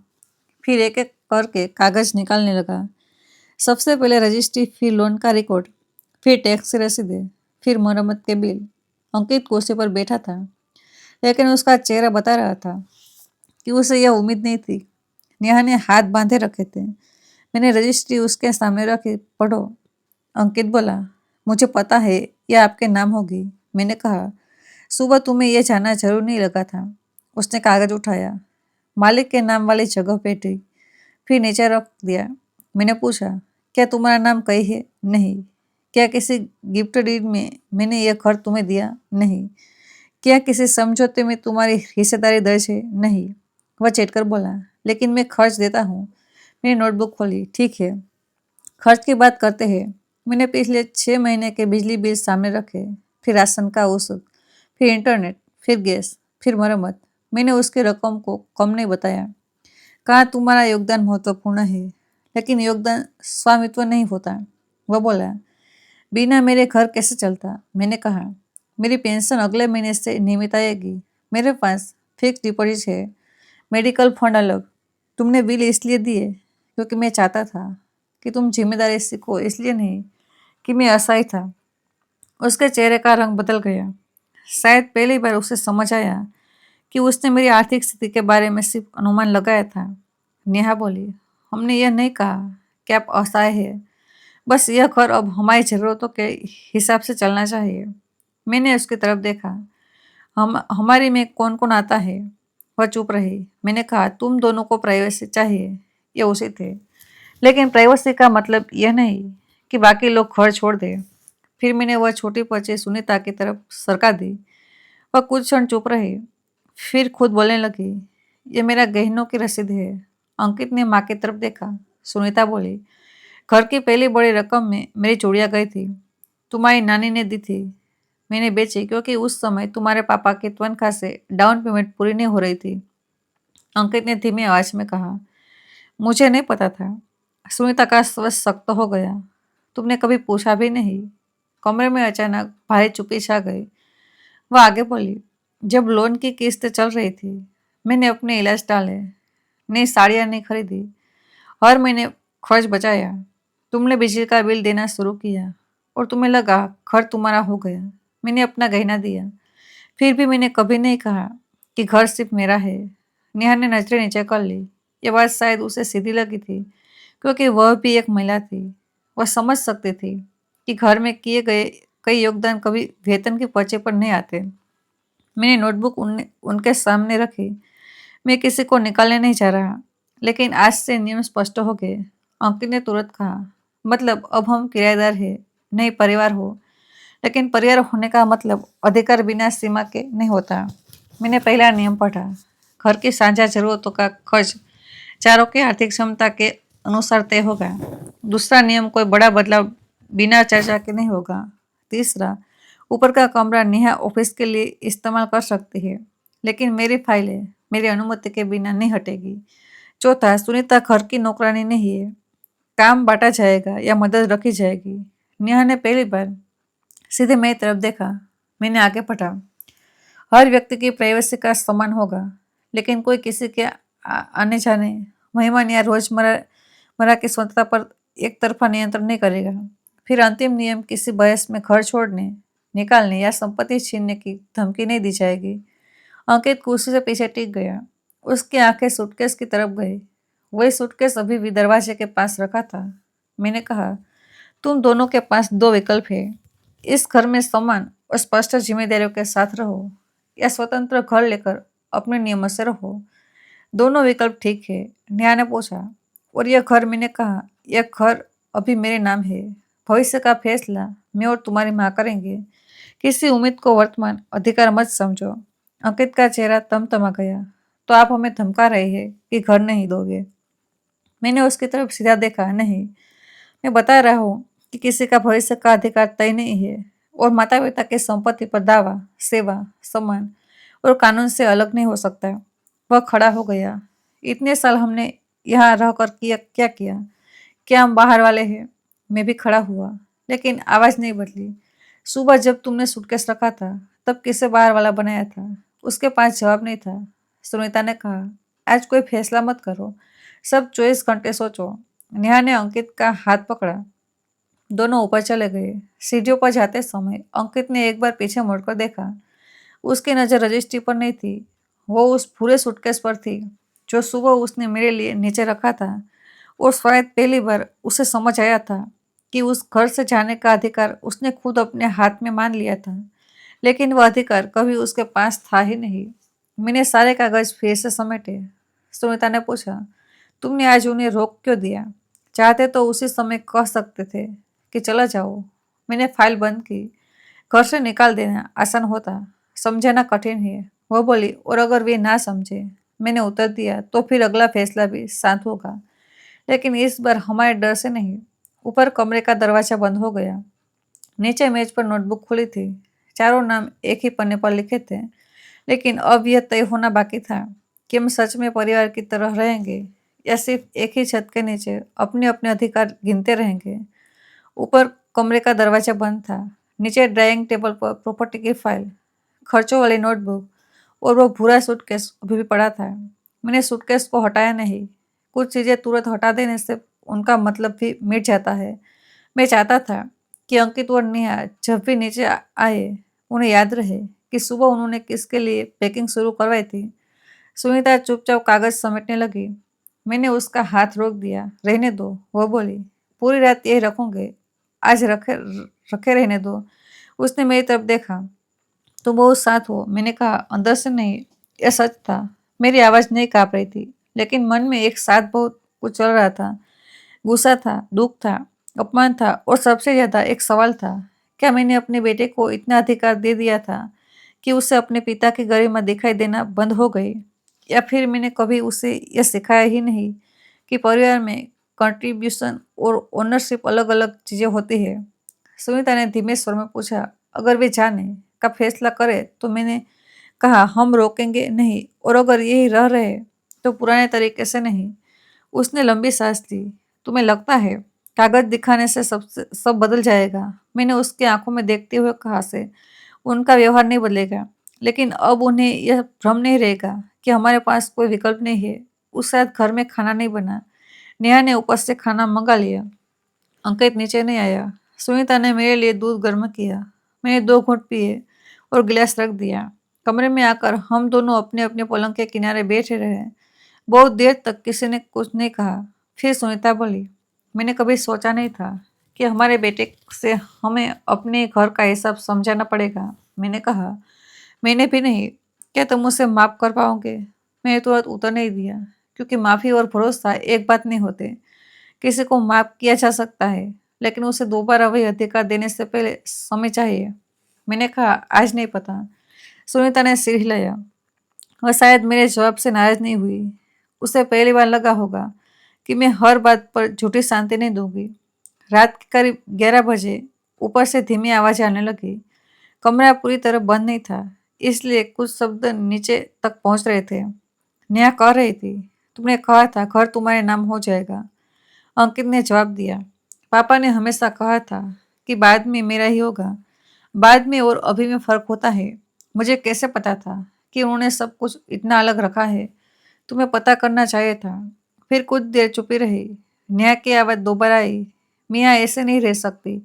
फिर एक एक करके कागज निकालने लगा। सबसे पहले रजिस्ट्री, फिर लोन का रिकॉर्ड, फिर टैक्स की रसीदें, फिर मरम्मत के बिल। अंकित कुर्सी पर बैठा था, लेकिन उसका चेहरा बता रहा था कि उसे यह उम्मीद नहीं थी। नेहा ने हाथ बांधे रखे थे। मैंने रजिस्ट्री उसके सामने रखी। पढ़ो। अंकित बोला, मुझे पता है यह आपके नाम होगी। मैंने कहा, सुबह तुम्हें यह जानना जरूर नहीं लगा था। उसने कागज उठाया, मालिक के नाम वाली जगह पे थी, फिर नीचे रख दिया। मैंने पूछा, क्या तुम्हारा नाम कहीं है? नहीं। क्या किसी गिफ्ट डीड में मैंने यह घर तुम्हें दिया? नहीं। क्या किसी समझौते में तुम्हारी हिस्सेदारी दर्ज है? नहीं। वह चेटकर बोला, लेकिन मैं खर्च देता हूँ। मैंने नोटबुक खोली। ठीक है, खर्च की बात करते हैं। मैंने पिछले 6 महीने के बिजली बिल सामने रखे, फिर राशन का औसत, फिर इंटरनेट, फिर गैस, फिर मरम्मत। मैंने उसकी रकम को कम नहीं बताया। कहा, तुम्हारा योगदान महत्वपूर्ण है, लेकिन योगदान स्वामित्व नहीं होता। वह बोला, बिना मेरे घर कैसे चलता? मैंने कहा, मेरी पेंशन अगले महीने से नियमित आएगी। मेरे पास फिक्स डिपॉजिट है, मेडिकल फंड अलग। तुमने बिल इसलिए दिए क्योंकि मैं चाहता था कि तुम जिम्मेदारी सीखो, इसलिए नहीं कि मैं असहाय था। उसके चेहरे का रंग बदल गया। शायद पहली बार उसे समझ आया कि उसने मेरी आर्थिक स्थिति के बारे में सिर्फ अनुमान लगाया था। नेहा बोली, हमने यह नहीं कहा कि आप असहाय है, बस यह घर अब हमारी ज़रूरतों के हिसाब से चलना चाहिए। मैंने उसकी तरफ देखा। हम हमारी में कौन कौन आता है? वह चुप रही। मैंने कहा, तुम दोनों को प्राइवेसी चाहिए, ये उचित है, लेकिन प्राइवेसी का मतलब यह नहीं कि बाकी लोग घर छोड़ दें। फिर मैंने वह छोटी पर्ची सुनीता की तरफ सरका दी। वह कुछ क्षण चुप रही, फिर खुद बोलने लगी, ये मेरा गहनों की रसीद है। अंकित ने माँ की तरफ देखा। सुनीता बोली, घर की पहली बड़ी रकम में मेरी चूड़ियाँ गई थी, तुम्हारी नानी ने दी थी। मैंने बेची क्योंकि उस समय तुम्हारे पापा की तनख्वाह से डाउन पेमेंट पूरी नहीं हो रही थी। अंकित ने धीमी आवाज में कहा, मुझे नहीं पता था। सुनीता का स्वर सख्त हो गया। तुमने कभी पूछा भी नहीं? कमरे में अचानक भारी चुप्पी छा गई। वह आगे बोली, जब लोन की किस्त चल रही थी, मैंने अपने इलाज टाले, नई साड़ियाँ नहीं खरीदी, हर महीने खर्च बचाया। तुमने बिजली का बिल देना शुरू किया और तुम्हें लगा घर तुम्हारा हो गया। मैंने अपना गहना दिया, फिर भी मैंने कभी नहीं कहा कि घर सिर्फ मेरा है। नेहा ने नजरें नीचे कर ली। ये बात शायद उसे सीधी लगी थी, क्योंकि वह भी एक महिला थी। वह समझ सकती थी कि घर में किए गए कई योगदान कभी वेतन के पर्चे पर नहीं आते। मैंने नोटबुक उनके सामने रखी। मैं किसी को निकालने नहीं चाह रहा, लेकिन आज से नियम स्पष्ट हो गए। अंकित ने तुरंत कहा, मतलब अब हम किराएदार हैं, नहीं परिवार हो। लेकिन परिवार होने का मतलब अधिकार बिना सीमा के नहीं होता। मैंने पहला नियम पढ़ा, घर की साझा जरूरतों का खर्च चारों की आर्थिक क्षमता के अनुसार तय होगा। दूसरा नियम, कोई बड़ा बदलाव बिना चर्चा के नहीं होगा। तीसरा, ऊपर का कमरा नेहा ऑफिस के लिए इस्तेमाल कर सकती है, लेकिन मेरी फाइलें मेरी अनुमति के बिना नहीं हटेगी। चौथा, सुनीता घर की नौकरानी नहीं है, काम बांटा जाएगा या मदद रखी जाएगी। नेहा ने पहली बार सीधे मेरी तरफ देखा। मैंने आगे पढ़ा, हर व्यक्ति की प्राइवेसी का सम्मान होगा, लेकिन कोई किसी के आने जाने, मेहमान या रोजमर्रा मर्रा की स्वतंत्रता पर एक तरफा नियंत्रण नहीं करेगा। फिर अंतिम नियम, किसी बहस में घर छोड़ने, निकालने या संपत्ति छीनने की धमकी नहीं दी जाएगी। अंकित कुर्सी से पीछे टिक गया। उसकी आंखें सूटकेस की तरफ गई। वही सूटकेस अभी भी दरवाजे के पास रखा था। मैंने कहा, तुम दोनों के पास दो विकल्प है, इस घर में समान और स्पष्ट जिम्मेदारियों के साथ रहो या स्वतंत्र घर लेकर अपने नियमों से रहो। दोनों विकल्प ठीक है। नेहा ने पूछा, और यह घर? मैंने कहा, यह घर अभी मेरे नाम है, भविष्य का फैसला मैं और तुम्हारी माँ करेंगे। किसी उम्मीद को वर्तमान अधिकार मत समझो। अंकित का चेहरा तमतमा गया। तो आप हमें धमका रहे हैं कि घर नहीं दोगे? मैंने उसकी तरफ सीधा देखा। नहीं, मैं बता रहा हूँ कि किसी का भविष्य का अधिकार तय नहीं है और माता पिता की संपत्ति पर दावा, सेवा, सम्मान और कानून से अलग नहीं हो सकता। वह खड़ा हो गया। इतने साल हमने यहाँ रहकर किया क्या किया? क्या हम बाहर वाले हैं? मैं भी खड़ा हुआ, लेकिन आवाज नहीं बदली। सुबह जब तुमने सूटकेस रखा था, तब किसे बाहर वाला बनाया था? उसके पास जवाब नहीं था। सुनीता ने कहा, आज कोई फैसला मत करो, सब 24 घंटे सोचो। नेहा ने अंकित का हाथ पकड़ा। दोनों ऊपर चले गए। सीढ़ियों पर जाते समय अंकित ने एक बार पीछे मुड़कर देखा। उसकी नजर रजिस्ट्री पर नहीं थी, वो उस पूरे सूटकेस पर थी जो सुबह उसने मेरे लिए नीचे रखा था। और शायद पहली बार उसे समझ आया था कि उस घर से जाने का अधिकार उसने खुद अपने हाथ में मान लिया था, लेकिन वह अधिकार कभी उसके पास था ही नहीं। मैंने सारे कागज फिर से समेटे। सुनीता ने पूछा, तुमने आज उन्हें रोक क्यों दिया? चाहते तो उसी समय कह सकते थे कि चला जाओ। मैंने फाइल बंद की। घर से निकाल देना आसान होता, समझाना कठिन है, वो बोली। और अगर वे ना समझे, मैंने उत्तर दिया, तो फिर अगला फैसला भी शांत होगा, लेकिन इस बार हमारे डर से नहीं। ऊपर कमरे का दरवाजा बंद हो गया। नीचे मेज पर नोटबुक खुली थी। चारों नाम एक ही पन्ने पर लिखे थे, लेकिन अब यह तय होना बाकी था कि हम सच में परिवार की तरह रहेंगे या सिर्फ एक ही छत के नीचे अपने अपने अधिकार गिनते रहेंगे। ऊपर कमरे का दरवाजा बंद था। नीचे ड्राइंग टेबल पर प्रॉपर्टी की फाइल, खर्चों वाली नोटबुक और वो भूरा सूटकेस अभी भी पड़ा था। मैंने सूटकेस को हटाया नहीं। कुछ चीज़ें तुरंत हटा देने से उनका मतलब भी मिट जाता है। मैं चाहता था कि अंकित और नेहा जब भी नीचे आए, उन्हें याद रहे कि सुबह उन्होंने किसके लिए पैकिंग शुरू करवाई थी। सुनीता चुपचाप कागज समेटने लगी। मैंने उसका हाथ रोक दिया। रहने दो, वो बोली। पूरी रात यही रखूंगे, आज रखे रखे रहने दो। उसने मेरी तरफ देखा। तुम बहुत साथ हो, मैंने कहा, अंदर से नहीं। यह सच था। मेरी आवाज नहीं कांप रही थी, लेकिन मन में एक साथ बहुत कुछ चल रहा था। गुस्सा था, दुख था, अपमान था और सबसे ज्यादा एक सवाल था, क्या मैंने अपने बेटे को इतना अधिकार दे दिया था कि उसे अपने पिता की गरिमा दिखाई देना बंद हो गई? या फिर मैंने कभी उसे यह सिखाया ही नहीं कि परिवार में कंट्रीब्यूशन और ओनरशिप अलग अलग चीजें होती है? सुनीता ने धीमे स्वर में पूछा, अगर वे जाने का फैसला करे तो? मैंने कहा, हम रोकेंगे नहीं, और अगर यही रह रहे तो पुराने तरीके से नहीं। उसने लंबी सांस ली। तुम्हें लगता है कागज दिखाने से सब बदल जाएगा? मैंने उसकी आंखों में देखते हुए कहा, से उनका व्यवहार नहीं बदलेगा, लेकिन अब उन्हें यह भ्रम नहीं रहेगा कि हमारे पास कोई विकल्प नहीं है। उस रात घर में खाना नहीं बना। नेहा ने ऊपर से खाना मंगा लिया। अंकित नीचे नहीं आया। सुनीता ने मेरे लिए दूध गर्म किया। मैंने 2 घूंट पिए और गिलास रख दिया। कमरे में आकर हम दोनों अपने अपने पलंग के किनारे बैठे रहे। बहुत देर तक किसी ने कुछ नहीं कहा। फिर सुनीता बोली, मैंने कभी सोचा नहीं था कि हमारे बेटे से हमें अपने घर का हिसाब समझाना पड़ेगा। मैंने कहा, मैंने भी नहीं। क्या तुम उसे माफ कर पाओगे? मैंने तुरंत उत्तर नहीं दिया, क्योंकि माफी और भरोसा एक बात नहीं होते। किसी को माफ किया जा सकता है, लेकिन उसे दोबारा वही अधिकार देने से पहले समय चाहिए। मैंने कहा, आज नहीं पता। सुनीता ने सिर हिलाया। वह शायद मेरे जवाब से नाराज नहीं हुई। उसे पहली बार लगा होगा कि मैं हर बात पर झूठी शांति नहीं दूंगी। रात के करीब 11 बजे ऊपर से धीमी आवाज आने लगी। कमरा पूरी तरह बंद नहीं था, इसलिए कुछ शब्द नीचे तक पहुंच रहे थे। नेहा कह रही थी, तुमने कहा था घर तुम्हारे नाम हो जाएगा। अंकित ने जवाब दिया, पापा ने हमेशा कहा था कि बाद में मेरा ही होगा। बाद में और अभी में फर्क होता है। मुझे कैसे पता था कि उन्होंने सब कुछ इतना अलग रखा है? तुम्हें पता करना चाहिए था। फिर कुछ देर चुपी रही। नेहा की आवाज दोबारा आई, मियाँ ऐसे नहीं रह सकती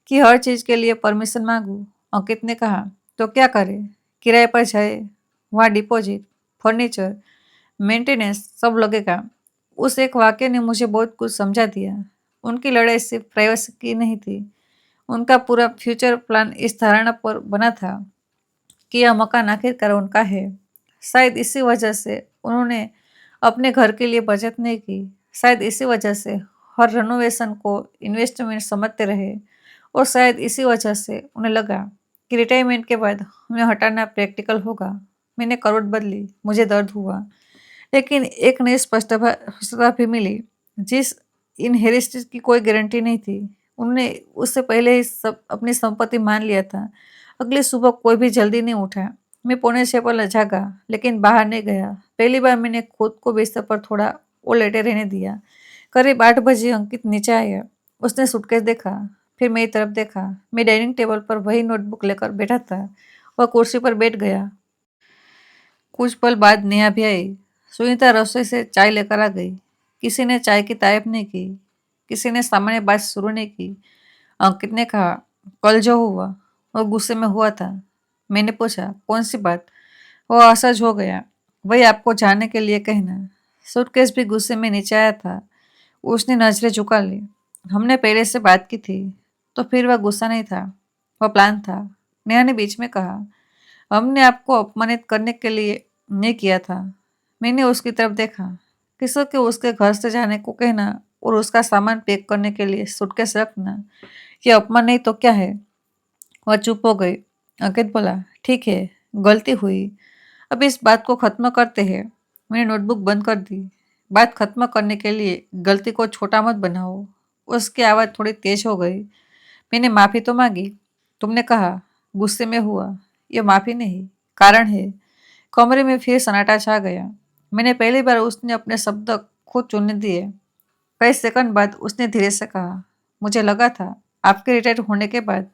कि हर चीज के लिए परमिशन मांगू। अंकित ने कहा, तो क्या करे? किराए पर जाए? वहाँ डिपॉजिट, फर्नीचर, मेंटेनेंस सब लगेगा। उस एक वाक्य ने मुझे बहुत कुछ समझा दिया। उनकी लड़ाई सिर्फ प्राइवेसी की नहीं थी। उनका पूरा फ्यूचर प्लान इस धारणा पर बना था कि यह मकान आखिरकार उनका है। शायद इसी वजह से उन्होंने अपने घर के लिए बचत नहीं की। शायद इसी वजह से हर रेनोवेशन को इन्वेस्टमेंट समझते रहे। और शायद इसी वजह से उन्हें लगा कि रिटायरमेंट के बाद हमें हटाना प्रैक्टिकल होगा। मैंने करवट बदली। मुझे दर्द हुआ, लेकिन एक नई स्पष्टता भी मिली। जिस इनहेरिटेंस की कोई गारंटी नहीं थी, उन्होंने उससे पहले ही सब अपनी संपत्ति मान लिया था। अगली सुबह कोई भी जल्दी नहीं उठा। मैं पौने 6 पर जागा, लेकिन बाहर नहीं गया। पहली बार मैंने खुद को बिस्तर पर थोड़ा और लेटे रहने दिया। करीब 8 बजे अंकित नीचे आया। उसने सूटकेस देखा, फिर मेरी तरफ देखा। मैं डाइनिंग टेबल पर वही नोटबुक लेकर बैठा था। वह कुर्सी पर बैठ गया। कुछ पल बाद नेहा भी आई। सुनीता रसोई से चाय लेकर आ गई। किसी ने चाय की तारीफ नहीं की, किसी ने सामान्य बात शुरू नहीं की। अंकित ने कहा, कल जो हुआ वो गुस्से में हुआ था। मैंने पूछा, कौन सी बात? वो असहज हो गया। वही आपको जानने के लिए कहना। सूटकेस भी गुस्से में नीचे आया था। उसने नजरें झुका ली। हमने पहले से बात की थी, तो फिर वह गुस्सा नहीं था, वह प्लान था। नेहा ने बीच में कहा, हमने आपको अपमानित करने के लिए नहीं किया था। मैंने उसकी तरफ देखा। किसी के उसके घर से जाने को कहना और उसका सामान पैक करने के लिए सूटकेस रखना, ये अपमान नहीं तो क्या है? वह चुप हो गई। अंकित बोला, ठीक है, गलती हुई। अब इस बात को खत्म करते हैं। मैंने नोटबुक बंद कर दी। बात खत्म करने के लिए गलती को छोटा मत बनाओ। उसकी आवाज़ थोड़ी तेज हो गई। मैंने माफ़ी तो मांगी। तुमने कहा, गुस्से में हुआ। ये माफ़ी नहीं, कारण है। कमरे में फिर सन्नाटा छा गया। मैंने पहली बार उसने अपने शब्द खुद चुनने दिए। कई सेकंड बाद उसने धीरे से कहा, मुझे लगा था आपके रिटायर होने के बाद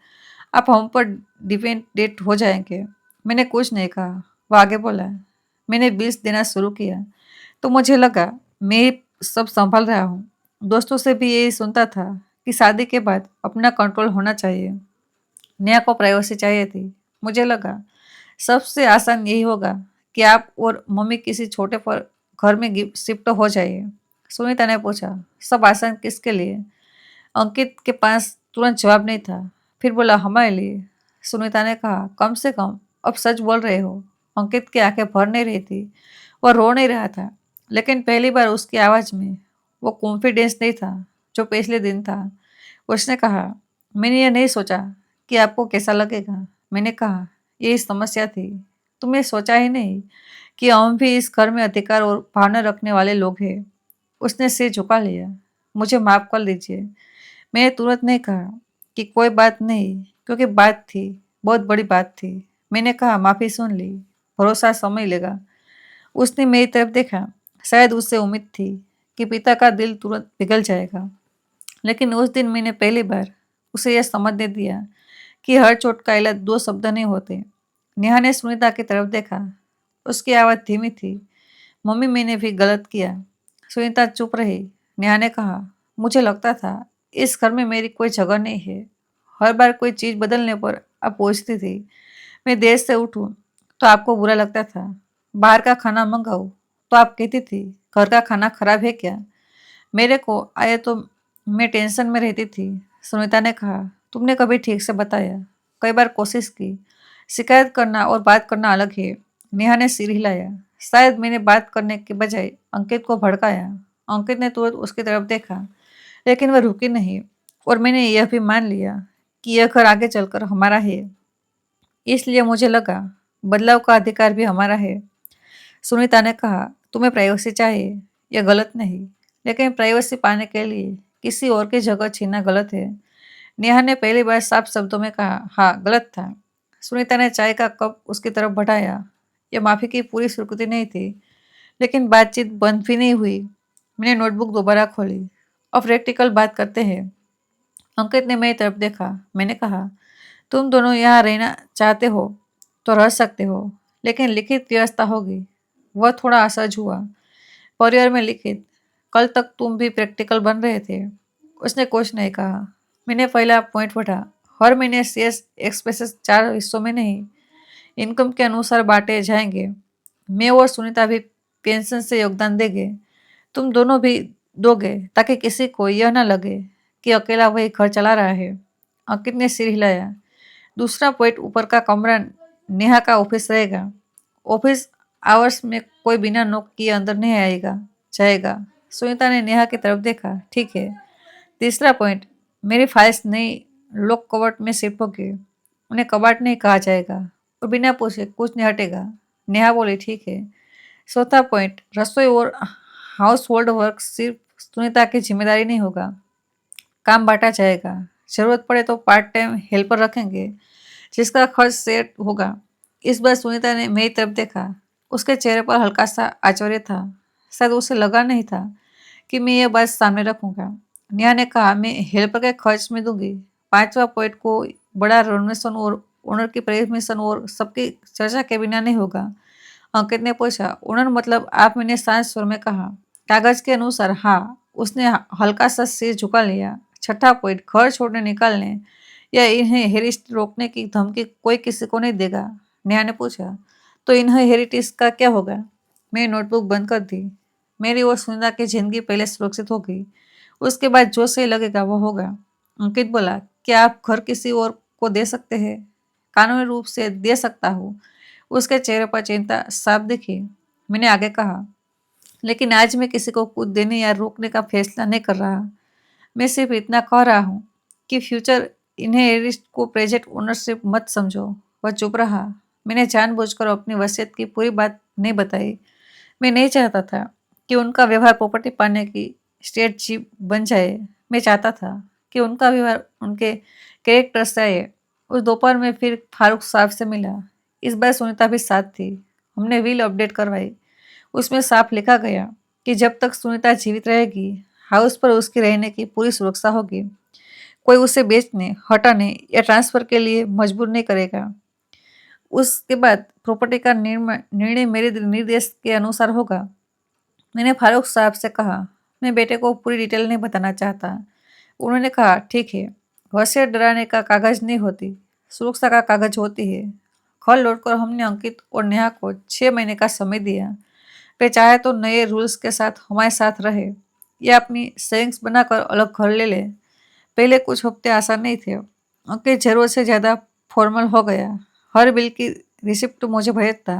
आप हम पर डिपेंडेंट हो जाएंगे। मैंने कुछ नहीं कहा। वो आगे बोला, मैंने बिल्स देना शुरू किया तो मुझे लगा मैं ही सब संभाल रहा हूँ। दोस्तों से भी यही सुनता था कि शादी के बाद अपना कंट्रोल होना चाहिए। नेहा को प्राइवेसी चाहिए थी। मुझे लगा सबसे आसान यही होगा कि आप और मम्मी किसी छोटे पर घर में शिफ्ट हो जाइए। सुनीता ने पूछा, सब आसान किसके लिए? अंकित के पास तुरंत जवाब नहीं था। फिर बोला, हमारे लिए। सुनीता ने कहा, कम से कम अब सच बोल रहे हो। अंकित की आंखें भर नहीं रही थी। वह रो नहीं रहा था, लेकिन पहली बार उसकी आवाज़ में वो कॉन्फिडेंस नहीं था जो पिछले दिन था। उसने कहा, मैंने ये नहीं सोचा कि आपको कैसा लगेगा। मैंने कहा, यही समस्या थी। तुमने सोचा ही नहीं कि हम भी इस घर में अधिकार और भावना रखने वाले लोग हैं। उसने सिर झुका लिया। मुझे माफ कर दीजिए। मैंने तुरंत नहीं कहा कि कोई बात नहीं, क्योंकि बात थी, बहुत बड़ी बात थी। मैंने कहा, माफी सुन ली, भरोसा समय लेगा। उसने मेरी तरफ देखा। शायद उससे उम्मीद थी कि पिता का दिल तुरंत पिघल जाएगा, लेकिन उस दिन मैंने पहली बार उसे यह समझने दिया कि हर चोट का इलाज दो शब्द नहीं होते। नेहा ने सुनीता की तरफ देखा। उसकी आवाज़ धीमी थी, मम्मी मैंने भी गलत किया। सुनीता चुप रही। नेहा ने कहा, मुझे लगता था इस घर में मेरी कोई जगह नहीं है। हर बार कोई चीज़ बदलने पर आप पूछती थी। मैं देर से उठूं तो आपको बुरा लगता था। बाहर का खाना मंगाऊं तो आप कहती थी, घर का खाना खराब है क्या? मेरे को आए तो मैं टेंशन में रहती थी। सुनीता ने कहा, तुमने कभी ठीक से बताया? कई बार कोशिश की। शिकायत करना और बात करना अलग है। नेहा ने सिर हिलाया। शायद मैंने बात करने के बजाय अंकित को भड़काया। अंकित ने तुरंत उसकी तरफ देखा, लेकिन वह रुकी नहीं। और मैंने यह भी मान लिया कि यह घर आगे चलकर हमारा है। इसलिए मुझे लगा बदलाव का अधिकार भी हमारा है। सुनीता ने कहा, तुम्हें प्राइवेसी चाहिए, यह गलत नहीं, लेकिन प्राइवेसी पाने के लिए किसी और की जगह छीनना गलत है। नेहा ने पहली बार साफ शब्दों में कहा, हाँ गलत था। सुनीता ने चाय का कप उसकी तरफ बढ़ाया। यह माफी की पूरी स्वीकृति नहीं थी, लेकिन बातचीत बंद भी नहीं हुई। मैंने नोटबुक दोबारा खोली। अब प्रैक्टिकल बात करते हैं। अंकित ने मेरी तरफ देखा। मैंने कहा, तुम दोनों यहाँ रहना चाहते हो तो रह सकते हो, लेकिन लिखित व्यवस्था होगी। वह थोड़ा असहज हुआ। परिवार में लिखित? कल तक तुम भी प्रैक्टिकल बन रहे थे। उसने कुछ नहीं कहा। मैंने पहला पॉइंट पढ़ा। हर महीने शेष एक्सपेंसेस 4 हिस्सों में नहीं, इनकम के अनुसार बांटे जाएंगे। मैं और सुनीता भी पेंशन से योगदान देंगे। तुम दोनों भी दोगे, ताकि किसी को यह ना लगे कि अकेला वही घर चला रहा है। अंकित ने सिर हिलाया। दूसरा पॉइंट, ऊपर का कमरा नेहा का ऑफिस रहेगा। ऑफिस आवर्स में कोई बिना नॉक किए अंदर नहीं आएगा जाएगा। सुनीता ने नेहा की तरफ देखा। ठीक है। तीसरा पॉइंट, मेरी फाइल्स नई लॉक कवर्ट में शिफ्ट होगी। उन्हें कबाट नहीं कहा जाएगा और बिना पूछे कुछ नहीं हटेगा। नेहा बोली, ठीक है। चौथा पॉइंट, रसोई और हाउस होल्ड वर्क सिर्फ सुनीता की जिम्मेदारी नहीं होगा, काम बांटा जाएगा। जरूरत पड़े तो पार्ट टाइम हेल्पर रखेंगे जिसका खर्च सेट होगा। इस बार सुनीता ने मेरी तरफ देखा। उसके चेहरे पर हल्का सा आश्चर्य था। शायद उसे लगा नहीं था कि मैं ये बात सामने रखूंगा। नेहा ने कहा, मैं हेल्पर के खर्च में दूंगी। पांचवा पॉइंट को बड़ा रेनोवेशन और ओनर की परमिशन और सबकी चर्चा के बिना नहीं होगा। अंकित ने पूछा, ओनर मतलब आप? मैंने शांत स्वर में कहा, कागज के अनुसार हाँ। उसने हल्का सा सिर झुका लिया। छठा पॉइंट, घर छोड़ने निकालने या इन्हें हेरिटेज रोकने की धमकी कोई किसी को नहीं देगा। नेहा ने पूछा, तो इन्हें हेरिटेज का क्या होगा? मैंने नोटबुक बंद कर दी। मेरी और सुनीता की जिंदगी पहले सुरक्षित होगी, उसके बाद जो सही लगेगा वो होगा। अंकित बोला, क्या आप घर किसी और को दे सकते हैं? कानूनी रूप से दे सकता हूँ। उसके चेहरे पर चिंता साफ दिखी। मैंने आगे कहा, लेकिन आज मैं किसी को कुछ देने या रोकने का फैसला नहीं कर रहा। मैं सिर्फ इतना कह रहा हूँ कि फ्यूचर इनहेरिटेंस को प्रेजेंट ओनरशिप मत समझो। वह चुप रहा। मैंने जानबूझकर अपनी वसीयत की पूरी बात नहीं बताई। मैं नहीं चाहता था कि उनका व्यवहार प्रॉपर्टी पाने की स्ट्रेटजी बन जाए। मैं चाहता था कि उनका व्यवहार उनके कैरेक्टर से आए। उस दोपहर में फिर फारूक साहब से मिला। इस बार सुनीता भी साथ थी। हमने विल अपडेट करवाई। उसमें साफ लिखा गया कि जब तक सुनीता जीवित रहेगी, हाउस पर उसके रहने की पूरी सुरक्षा होगी। कोई उसे बेचने, हटाने या ट्रांसफर के लिए मजबूर नहीं करेगा। उसके बाद प्रॉपर्टी का निर्णय मेरे निर्देश के अनुसार होगा। मैंने फारूक साहब से कहा, मैं बेटे को पूरी डिटेल नहीं बताना चाहता। उन्होंने कहा, ठीक है। वसीयत डराने का कागज नहीं होती, सुरक्षा का कागज होती है। घर लौटकर हमने अंकित और नेहा को 6 महीने का समय दिया। वे चाहे तो नए रूल्स के साथ हमारे साथ रहे या अपनी सेविंग्स बनाकर अलग घर ले ले। पहले कुछ हफ्ते आसान नहीं थे। अंकित जरूरत से ज़्यादा फॉर्मल हो गया। हर बिल की रिसिप्ट मुझे भेजता।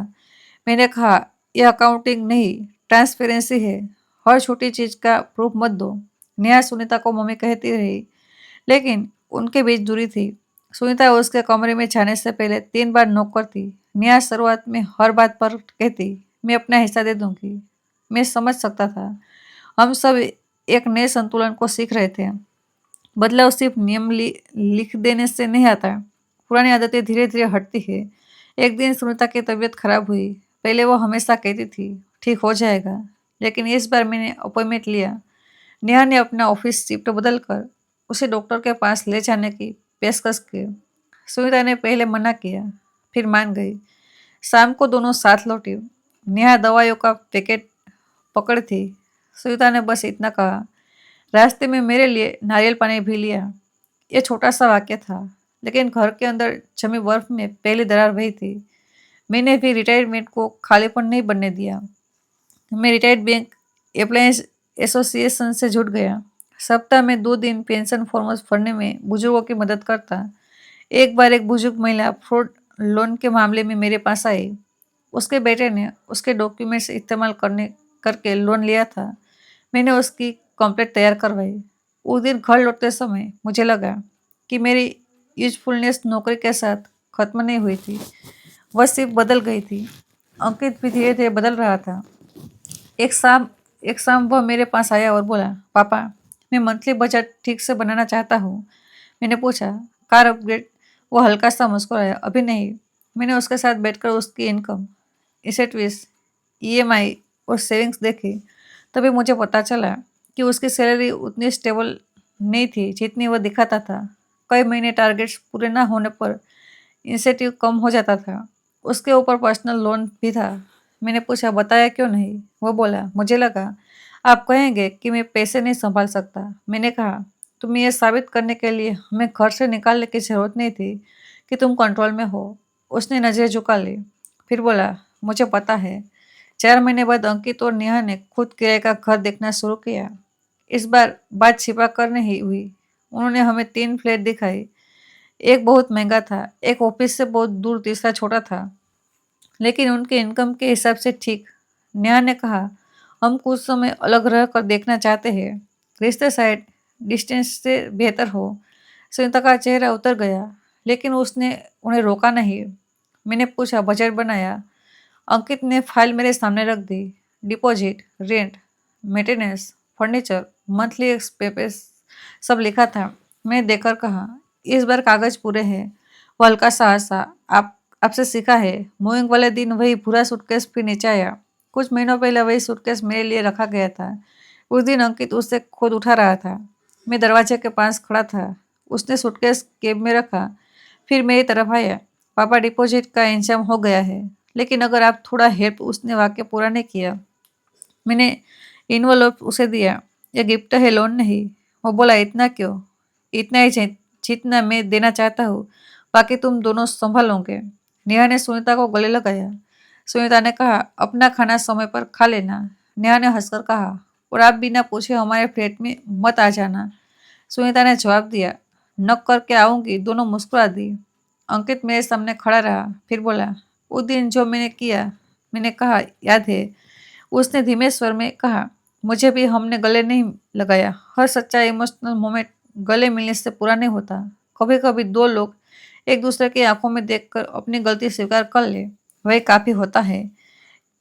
मैंने कहा, यह अकाउंटिंग नहीं, ट्रांसपेरेंसी है। हर छोटी चीज़ का प्रूफ मत दो। नेहा सुनीता को मम्मी कहती रही, लेकिन उनके बीच दूरी थी। सुनीता उसके कमरे में जाने से पहले 3 बार नॉक करती। नेहा शुरुआत में हर बात पर कहती, मैं अपना हिस्सा दे दूंगी। मैं समझ सकता था। हम सब एक नए संतुलन को सीख रहे थे। बदलाव सिर्फ नियम लिख देने से नहीं आता। पुरानी आदतें धीरे धीरे हटती है। एक दिन सुनीता की तबीयत खराब हुई। पहले वो हमेशा कहती थी, ठीक हो जाएगा, लेकिन इस बार मैंने अपॉइंटमेंट लिया। नेहा ने अपना ऑफिस शिफ्ट बदलकर उसे डॉक्टर के पास ले जाने की पेशकश की। सुनीता ने पहले मना किया, फिर मान गई। शाम को दोनों साथ लौटी। नेहा दवाइयों का पैकेट पकड़ थी। सुनीता ने बस इतना कहा, रास्ते में मेरे लिए नारियल पानी भी लिया। यह छोटा सा वाक्य था, लेकिन घर के अंदर जमी बर्फ में पहली दरार वही थी। मैंने भी रिटायरमेंट को खालीपन नहीं बनने दिया। मैं रिटायर्ड बैंक एम्प्लॉयज एसोसिएशन से जुड़ गया। सप्ताह में 2 दिन पेंशन फॉर्म्स भरने में बुजुर्गों की मदद करता। एक बार एक बुजुर्ग महिला फ्रॉड लोन के मामले में मेरे पास आई। उसके बेटे ने उसके डॉक्यूमेंट्स इस्तेमाल करने करके लोन लिया था। मैंने उसकी कंप्लेंट तैयार करवाई। उस दिन घर लौटते समय मुझे लगा कि मेरी यूजफुलनेस नौकरी के साथ खत्म नहीं हुई थी, वह सिर्फ बदल गई थी। अंकित भी धीरे धीरे बदल रहा था। एक शाम एक शाम वह मेरे पास आया और बोला, पापा, मैं मंथली बजट ठीक से बनाना चाहता हूँ। मैंने पूछा, कार अपग्रेड? वो हल्का सा मुस्कुराया, अभी नहीं। मैंने उसके साथ बैठकर उसकी इनकम, एसेट लिस्ट, ईएमआई और सेविंग्स देखी। तभी मुझे पता चला कि उसकी सैलरी उतनी स्टेबल नहीं थी जितनी वह दिखाता था। कई महीने टारगेट्स पूरे ना होने पर इंसेंटिव कम हो जाता था। उसके ऊपर पर्सनल लोन भी था। मैंने पूछा, बताया क्यों नहीं? वो बोला, मुझे लगा आप कहेंगे कि मैं पैसे नहीं संभाल सकता। मैंने कहा, तुम्हें यह साबित करने के लिए हमें घर से निकालने की जरूरत नहीं थी कि तुम कंट्रोल में हो। उसने नजरें झुका ली, फिर बोला, मुझे पता है। 4 महीने बाद अंकित और नेहा ने खुद किराए का घर देखना शुरू किया। इस बार बात छिपा कर नहीं हुई। उन्होंने हमें 3 फ्लैट दिखाई। एक बहुत महंगा था, एक ऑफिस से बहुत दूर, तीसरा छोटा था, लेकिन उनके इनकम के हिसाब से ठीक। नेहा ने कहा, हम कुछ समय अलग रह कर देखना चाहते हैं। रिश्ते साइड डिस्टेंस से बेहतर हो। सुनीता का चेहरा उतर गया, लेकिन उसने उन्हें रोका नहीं। मैंने पूछा, बजट बनाया? अंकित ने फाइल मेरे सामने रख दी। Deposit, rent, maintenance, furniture, monthly expense सब लिखा था। मैं देखकर कहा, इस बार कागज पूरे हैं। वो हल्का सा हंसा। आप आपसे सीखा है। मूविंग वाले दिन वही पूरा सूटकेस फिर नीचे आया। कुछ महीनों पहले वही सूटकेस मेरे लिए रखा गया था। उस दिन अंकित उसे खुद उठा रहा था। मैं दरवाजे के पास खड़ा था। उसने सूटकेस केब में रखा, फिर मेरी तरफ आया। पापा, डिपॉजिट का इंतजाम हो गया है, लेकिन अगर आप थोड़ा हेल्प। उसने वाक्य पूरा नहीं किया। मैंने इन्वॉल्व उसे दिया। यह गिफ्ट है, लोन नहीं। वो बोला, इतना क्यों? इतना ही जितना मैं देना चाहता हूँ। बाकी तुम दोनों संभालोगे। नेहा ने सुनीता को गले लगाया। सुनीता ने कहा, अपना खाना समय पर खा लेना। नेहा ने हंसकर कहा, और आप बिना पूछे हमारे फ्लैट में मत आ जाना। सुनीता ने जवाब दिया, नक करके आऊंगी। दोनों मुस्कुरा दी। अंकित मेरे सामने खड़ा रहा, फिर बोला, उस दिन जो मैंने किया। मैंने कहा, याद है? उसने धीमे स्वर में कहा, मुझे भी हमने गले नहीं लगाया। हर सच्चा इमोशनल मोमेंट गले मिलने से पूरा नहीं होता। कभी कभी दो लोग एक दूसरे की आंखों में देखकर अपनी गलती स्वीकार कर ले, वही काफी होता है।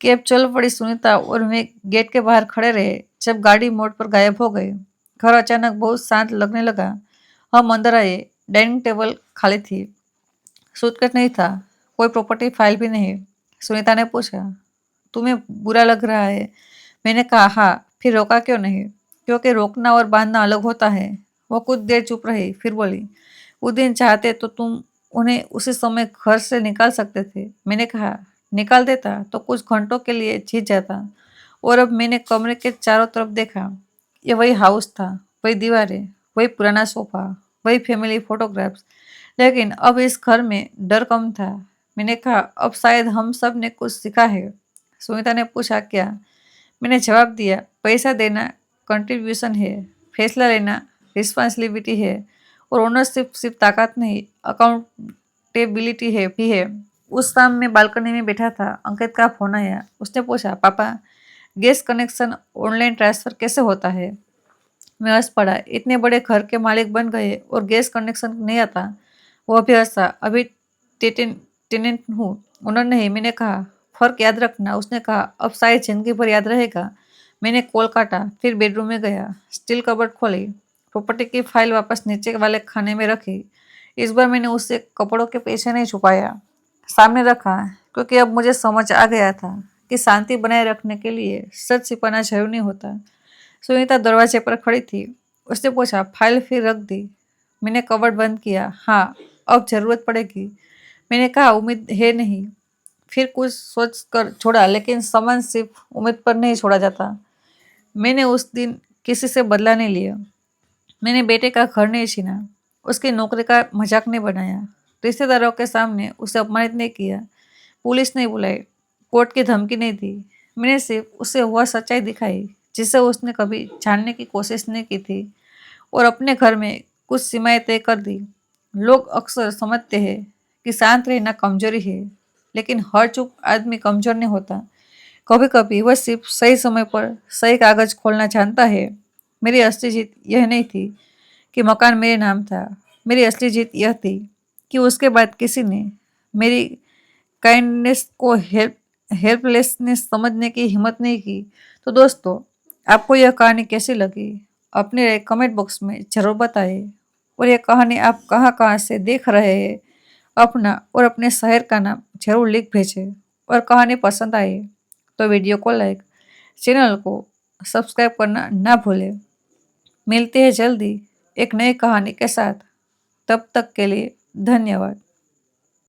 कैब चल पड़ी। सुनीता और मैं गेट के बाहर खड़े रहे जब गाड़ी मोड़ पर गायब हो गई। घर अचानक बहुत शांत लगने लगा। हम अंदर आए। डाइनिंग टेबल खाली थी। सूटकेस नहीं था। कोई प्रॉपर्टी फाइल भी नहीं। सुनीता ने पूछा, तुम्हें बुरा लग रहा है? मैंने कहा, हाँ। फिर रोका क्यों नहीं? क्योंकि रोकना और बांधना अलग होता है। वो कुछ देर चुप रही, फिर बोली, उस दिन चाहते तो तुम उन्हें उसी समय घर से निकाल सकते थे। मैंने कहा, निकाल देता तो कुछ घंटों के लिए जीत जाता। और अब मैंने कमरे के चारों तरफ देखा। ये वही हाउस था, वही दीवारें, वही पुराना सोफा, वही फैमिली फोटोग्राफ्स। लेकिन अब इस घर में डर कम था। मैंने कहा, अब शायद हम सब ने कुछ सीखा है। सुनीता ने पूछा, क्या? मैंने जवाब दिया, पैसा देना कंट्रीब्यूशन है, फैसला लेना रिस्पॉन्सिबिलिटी है, और ओनरशिप सिर्फ ताकत नहीं, अकाउंटेबिलिटी है भी है। उस शाम में बालकनी में बैठा था। अंकित का फोन आया। उसने पूछा, पापा, गैस कनेक्शन ऑनलाइन ट्रांसफर कैसे होता है? मैं हंस पड़ा। इतने बड़े घर के मालिक बन गए और गैस कनेक्शन नहीं आता? वो भी हंसा। अभी टेनेंट हूँ, ओनर नहीं। मैंने कहा, फर्क याद रखना। उसने कहा, अब शायद जिंदगी भर याद रहेगा। मैंने कॉल काटा, फिर बेडरूम में गया। स्टील कबर्ड खोली, प्रॉपर्टी की फाइल वापस नीचे वाले खाने में रखी। इस बार मैंने उससे कपड़ों के पीछे नहीं छुपाया, सामने रखा, क्योंकि अब मुझे समझ आ गया था कि शांति बनाए रखने के लिए सच छिपाना जरूरी नहीं होता। सुनीता दरवाजे पर खड़ी थी। उसने पूछा, फाइल फिर रख दी? मैंने कबर्ड बंद किया। हाँ, अब जरूरत पड़ेगी। मैंने कहा, उम्मीद है नहीं। फिर कुछ सोच कर छोड़ा, लेकिन सामान सिर्फ उम्मीद पर नहीं छोड़ा जाता। मैंने उस दिन किसी से बदला नहीं लिया। मैंने बेटे का घर नहीं छीना, उसकी नौकरी का मजाक नहीं बनाया, रिश्तेदारों के सामने उसे अपमानित नहीं किया, पुलिस नहीं बुलाई, कोर्ट की धमकी नहीं दी। मैंने सिर्फ उसे वह सच्चाई दिखाई जिसे उसने कभी जानने की कोशिश नहीं की थी, और अपने घर में कुछ सीमाएं तय कर दी। लोग अक्सर समझते हैं कि शांत रहना कमजोरी है, लेकिन हर चुप आदमी कमजोर नहीं होता। कभी कभी वह सिर्फ सही समय पर सही कागज खोलना जानता है। मेरी असली जीत यह नहीं थी कि मकान मेरे नाम था। मेरी असली जीत यह थी कि उसके बाद किसी ने मेरी काइंडनेस को हेल्पलेसनेस समझने की हिम्मत नहीं की। तो दोस्तों, आपको यह कहानी कैसी लगी? अपने कमेंट बॉक्स में ज़रूर बताएं। और यह कहानी आप कहाँ कहाँ से देख रहे हैं, अपना और अपने शहर का नाम जरूर लिख भेजें। और कहानी पसंद आए तो वीडियो को लाइक, चैनल को सब्सक्राइब करना ना भूलें। मिलते हैं जल्दी एक नई कहानी के साथ। तब तक के लिए धन्यवाद।